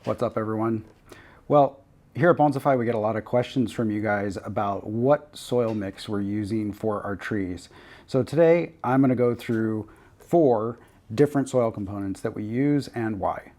What's up, everyone? Well, here at Bonsaify, we get a lot of questions from you guys about what soil mix we're using for our trees. So today, I'm going to go through 4 different soil components that we use and why.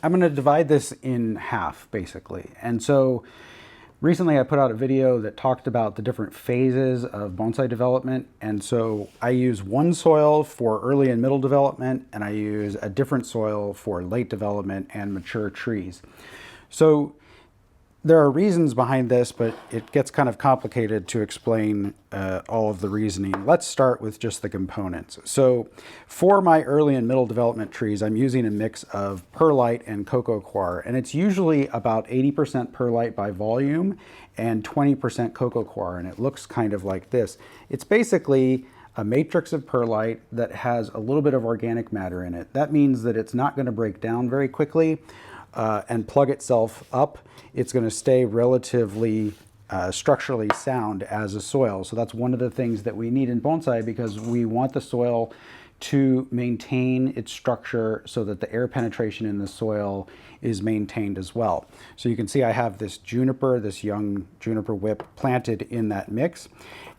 I'm going to divide this in half, basically. And so recently I put out a video that talked about the different phases of bonsai development. And so I use one soil for early and middle development, and I use a different soil for late development and mature trees. So there are reasons behind this, but it gets kind of complicated to explain all of the reasoning. Let's start with just the components. So for my early and middle development trees, I'm using a mix of perlite and cocoa coir, and it's usually about 80% perlite by volume and 20% cocoa coir, and it looks kind of like this. It's basically a matrix of perlite that has a little bit of organic matter in it. That means that it's not going to break down very quickly and plug itself up. It's going to stay relatively structurally sound as a soil. So that's one of the things that we need in bonsai, because we want the soil to maintain its structure so that the air penetration in the soil is maintained as well. So you can see I have this juniper, this young juniper whip planted in that mix.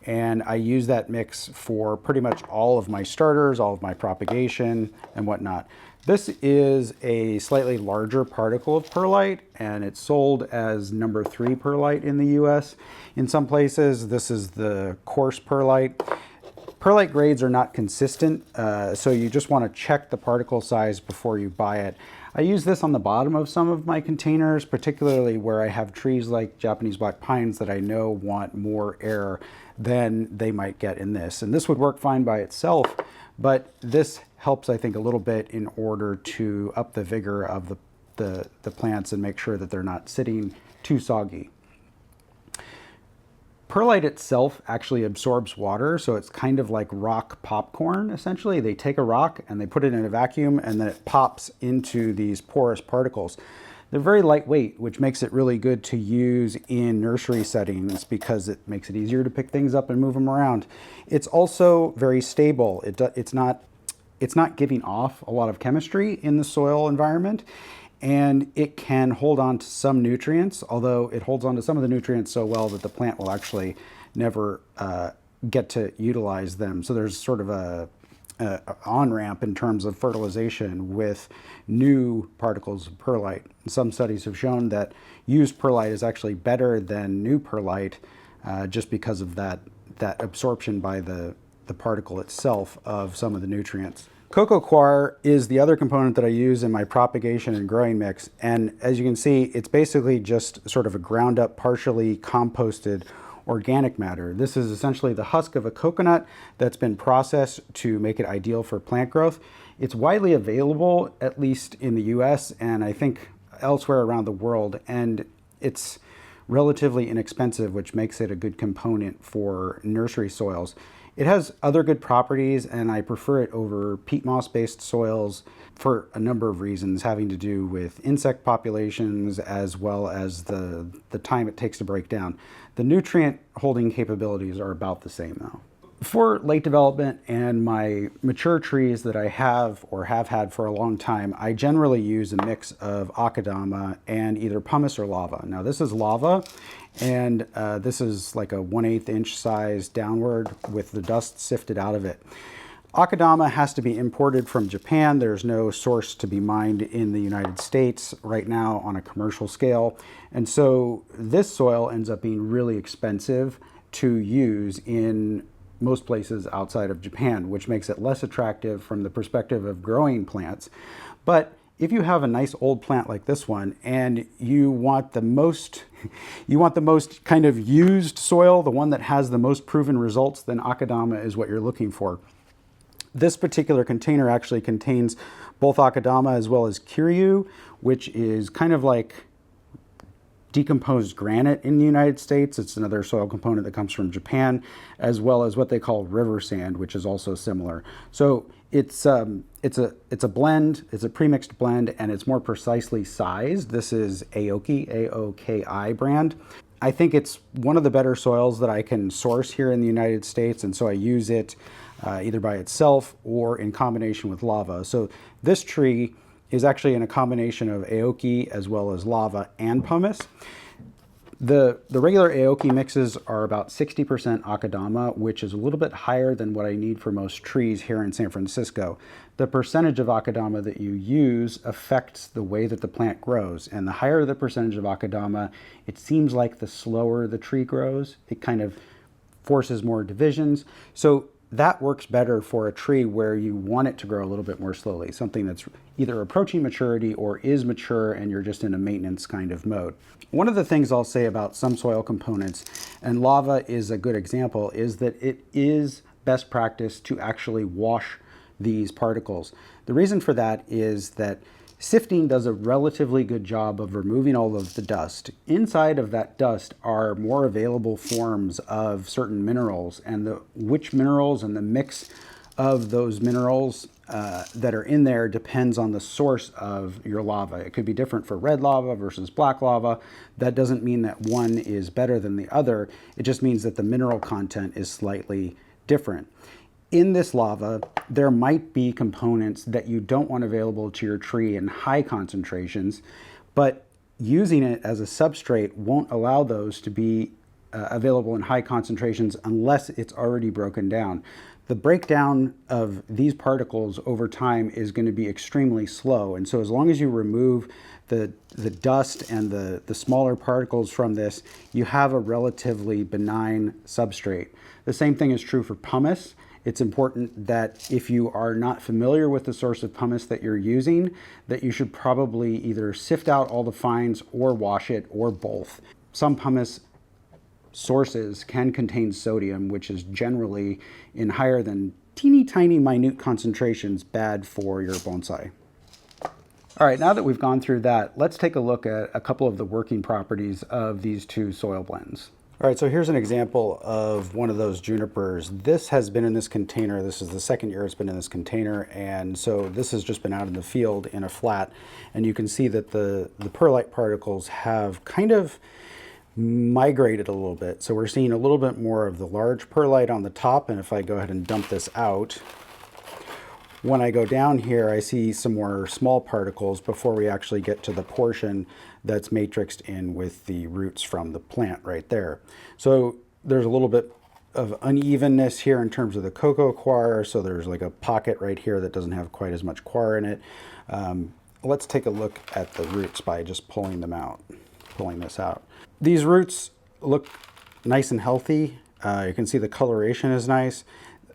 And I use that mix for pretty much all of my starters, all of my propagation and whatnot. This is a slightly larger particle of perlite, and it's sold as number 3 perlite in the US. In some places, this is the coarse perlite. Perlite grades are not consistent, so you just want to check the particle size before you buy it. I use this on the bottom of some of my containers, particularly where I have trees like Japanese black pines that I know want more air than they might get in this. And this would work fine by itself, but this helps, I think, a little bit in order to up the vigor of the plants and make sure that they're not sitting too soggy. Perlite itself actually absorbs water, so it's kind of like rock popcorn, essentially. They take a rock and they put it in a vacuum, and then it pops into these porous particles. They're very lightweight, which makes it really good to use in nursery settings because it makes it easier to pick things up and move them around. It's also very stable. It's not giving off a lot of chemistry in the soil environment, and it can hold on to some nutrients, although it holds on to some of the nutrients so well that the plant will actually never get to utilize them. So there's sort of a on-ramp in terms of fertilization with new particles of perlite. Some studies have shown that used perlite is actually better than new perlite just because of that absorption by the particle itself of some of the nutrients. Cocoa coir is the other component that I use in my propagation and growing mix, and as you can see, it's basically just sort of a ground up, partially composted organic matter. This is essentially the husk of a coconut that's been processed to make it ideal for plant growth. It's widely available, at least in the US and I think elsewhere around the world, and it's relatively inexpensive, which makes it a good component for nursery soils. It has other good properties, and I prefer it over peat moss-based soils for a number of reasons, having to do with insect populations as well as the time it takes to break down. The nutrient holding capabilities are about the same though. For late development and my mature trees that I have or have had for a long time, I generally use a mix of Akadama and either pumice or lava. Now this is lava, and this is like a 1/8 inch size downward with the dust sifted out of it. Akadama has to be imported from Japan. There's no source to be mined in the United States right now on a commercial scale. And so this soil ends up being really expensive to use in most places outside of Japan, which makes it less attractive from the perspective of growing plants. But if you have a nice old plant like this one and you want the most kind of used soil, the one that has the most proven results, then Akadama is what you're looking for. This particular container actually contains both Akadama as well as Kiryu, which is kind of like decomposed granite in the United States. It's another soil component that comes from Japan, as well as what they call river sand, which is also similar. So it's a blend, it's a premixed blend, and it's more precisely sized. This is Aoki, A-O-K-I brand. I think it's one of the better soils that I can source here in the United States, and so I use it either by itself or in combination with lava. So this tree is actually in a combination of Aoki as well as lava and pumice. The regular Aoki mixes are about 60% Akadama, which is a little bit higher than what I need for most trees here in San Francisco. The percentage of Akadama that you use affects the way that the plant grows. And the higher the percentage of Akadama, it seems like the slower the tree grows. It kind of forces more divisions. So that works better for a tree where you want it to grow a little bit more slowly, something that's either approaching maturity or is mature and you're just in a maintenance kind of mode. One of the things I'll say about some soil components, and lava is a good example, is that it is best practice to actually wash these particles. The reason for that is that sifting does a relatively good job of removing all of the dust. Inside of that dust are more available forms of certain minerals, and which minerals and the mix of those minerals that are in there depends on the source of your lava. It could be different for red lava versus black lava. That doesn't mean that one is better than the other. It just means that the mineral content is slightly different. In this lava, there might be components that you don't want available to your tree in high concentrations, but using it as a substrate won't allow those to be available in high concentrations unless it's already broken down. The breakdown of these particles over time is going to be extremely slow, and so as long as you remove the dust and the smaller particles from this, you have a relatively benign substrate. The same thing is true for pumice. It's important that if you are not familiar with the source of pumice that you're using, that you should probably either sift out all the fines or wash it, or both. Some pumice sources can contain sodium, which is generally in higher than teeny tiny minute concentrations bad for your bonsai. All right, now that we've gone through that, let's take a look at a couple of the working properties of these two soil blends. All right, so here's an example of one of those junipers. This has been in this container. This is the second year it's been in this container, and so this has just been out in the field in a flat, and you can see that the perlite particles have kind of migrated a little bit. So we're seeing a little bit more of the large perlite on the top, and if I go ahead and dump this out, when I go down here, I see some more small particles before we actually get to the portion that's matrixed in with the roots from the plant right there. So there's a little bit of unevenness here in terms of the cocoa coir. So there's like a pocket right here that doesn't have quite as much coir in it. Let's take a look at the roots by just pulling this out. These roots look nice and healthy. You can see the coloration is nice.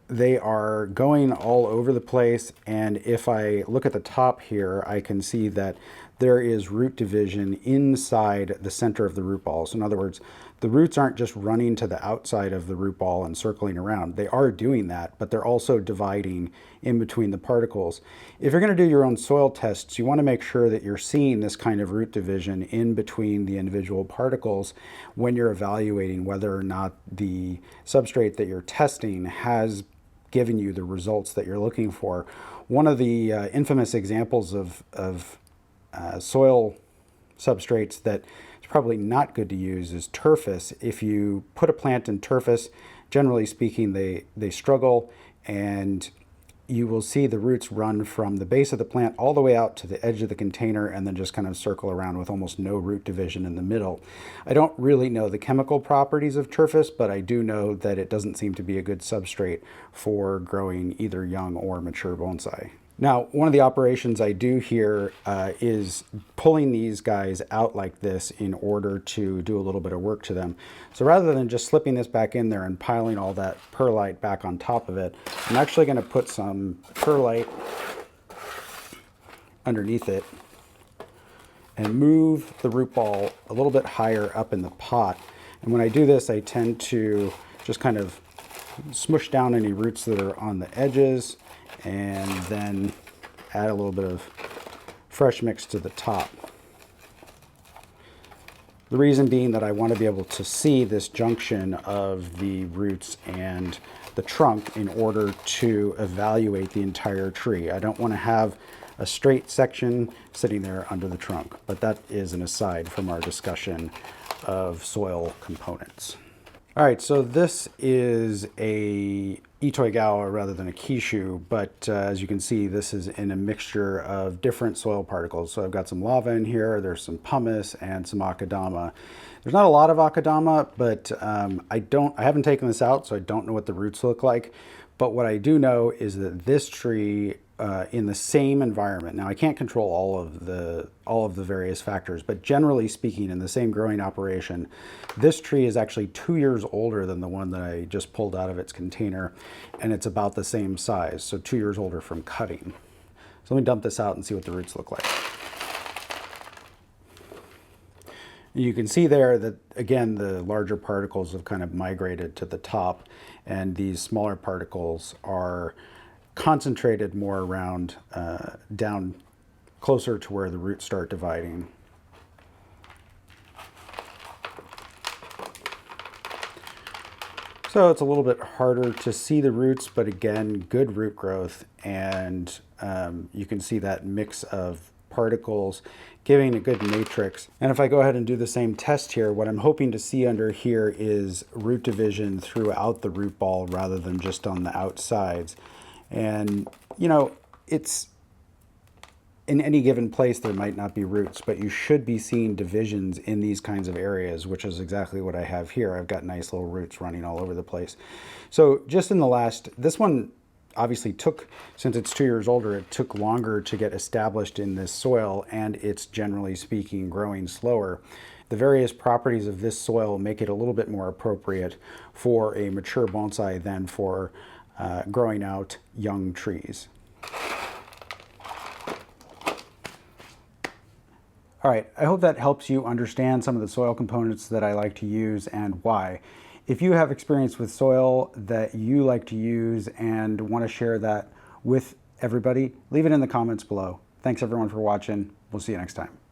They are going all over the place, and if I look at the top here, I can see that there is root division inside the center of the root ball. So in other words, the roots aren't just running to the outside of the root ball and circling around. They are doing that, but they're also dividing in between the particles. If you're going to do your own soil tests, you want to make sure that you're seeing this kind of root division in between the individual particles when you're evaluating whether or not the substrate that you're testing has given you the results that you're looking for. One of the infamous examples of soil substrates that is probably not good to use is Turface. If you put a plant in Turface, generally speaking, they struggle, and you will see the roots run from the base of the plant all the way out to the edge of the container and then just kind of circle around with almost no root division in the middle. I don't really know the chemical properties of Turface, but I do know that it doesn't seem to be a good substrate for growing either young or mature bonsai. Now, one of the operations I do here is pulling these guys out like this in order to do a little bit of work to them. So rather than just slipping this back in there and piling all that perlite back on top of it, I'm actually going to put some perlite underneath it and move the root ball a little bit higher up in the pot. And when I do this, I tend to just kind of smush down any roots that are on the edges, and then add a little bit of fresh mix to the top. The reason being that I want to be able to see this junction of the roots and the trunk in order to evaluate the entire tree. I don't want to have a straight section sitting there under the trunk, but that is an aside from our discussion of soil components. All right, so this is a Itoigawa rather than a Kishu, but as you can see, this is in a mixture of different soil particles. So I've got some lava in here, there's some pumice and some Akadama. There's not a lot of Akadama, but I haven't taken this out, so I don't know what the roots look like. But what I do know is that this tree, in the same environment, now I can't control all of the various factors, but generally speaking, in the same growing operation, this tree is actually 2 years older than the one that I just pulled out of its container, and it's about the same size, so 2 years older from cutting. So let me dump this out and see what the roots look like. You can see there that, again, the larger particles have kind of migrated to the top, and these smaller particles are concentrated more around down closer to where the roots start dividing. So it's a little bit harder to see the roots, but again, good root growth, and you can see that mix of particles giving a good matrix. And if I go ahead and do the same test here, what I'm hoping to see under here is root division throughout the root ball rather than just on the outsides. And, you know, it's in any given place there might not be roots, but you should be seeing divisions in these kinds of areas, which is exactly what I have here. I've got nice little roots running all over the place. So just in this one obviously took, since it's 2 years older, it took longer to get established in this soil, and it's generally speaking growing slower. The various properties of this soil make it a little bit more appropriate for a mature bonsai than for growing out young trees. All right, I hope that helps you understand some of the soil components that I like to use and why. If you have experience with soil that you like to use and want to share that with everybody, leave it in the comments below. Thanks everyone for watching. We'll see you next time.